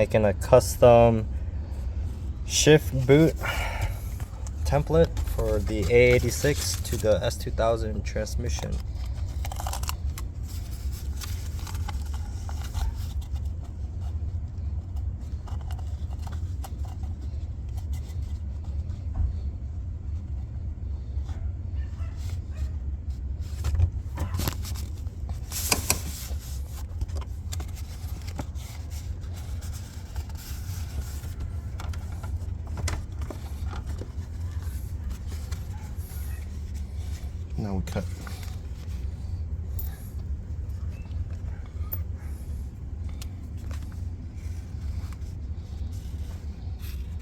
making a custom shift boot template for the AE86 to the S2000 transmission. Now we cut.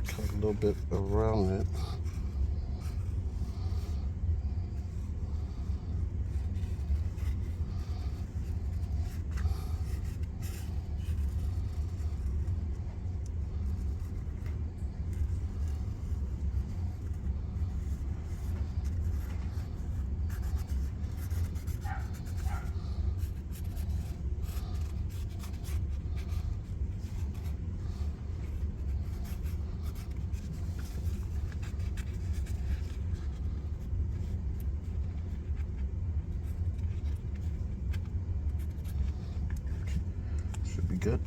Cut a little bit around it. Should be good.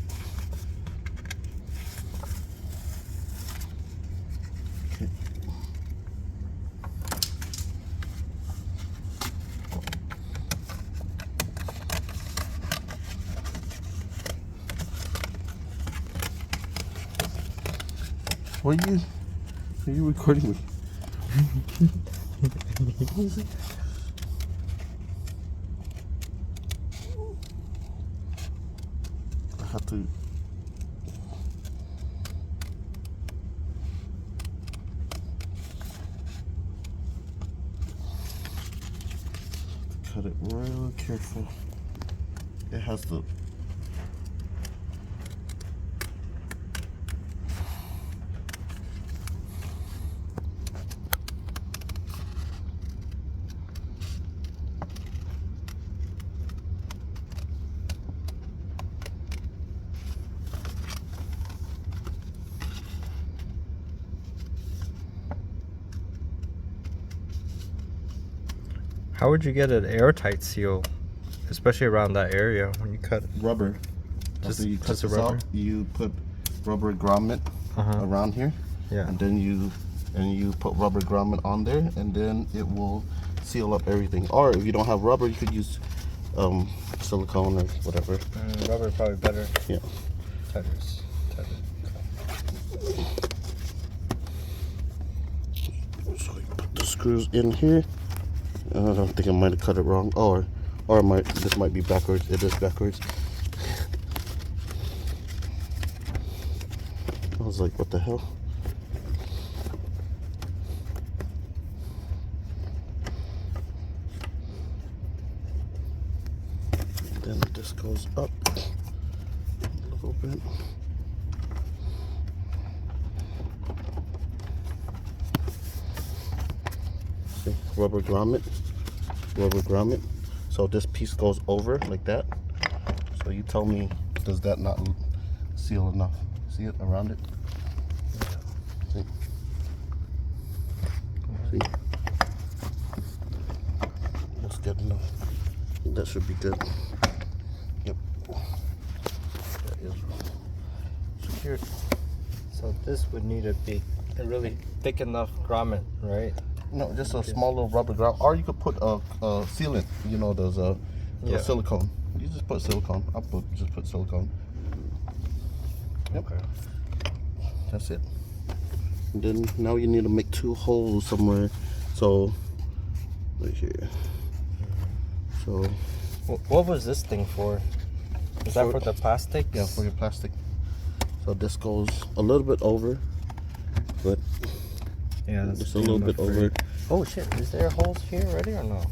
Okay. What are you recording me? I have to cut it real careful. It has to How would you get an airtight seal, especially around that area when you cut? rubber. Just, After you cut just a this rubber? out, you put rubber grommet around here. Yeah. And then you put rubber grommet on there, and then it will seal up everything. Or if you don't have rubber, you could use silicone or whatever. Rubber probably better. Yeah. Tighter. So you put the screws in here. I don't think I might have cut it wrong, or this might be backwards. It is backwards. I was like, what the hell? Then this goes up a little bit. See, rubber grommet. So this piece goes over like that. So you tell me, does that not seal enough? See it around it? See? See? That's good enough. That should be good. Yep. That is Secured. So this would need to be a really thick enough grommet, right? no, just a small little rubber grommet, or you could put a sealant. You know, those silicone. You just put silicone. Just put silicone. Yep. Okay. That's it. And then now you need to make 2 holes somewhere. So right here. So What was this thing for? Is that for the plastic? yeah, for your plastic. So this goes a little bit over, but yeah, that's just a little bit over. Oh shit! Is there holes here already or no?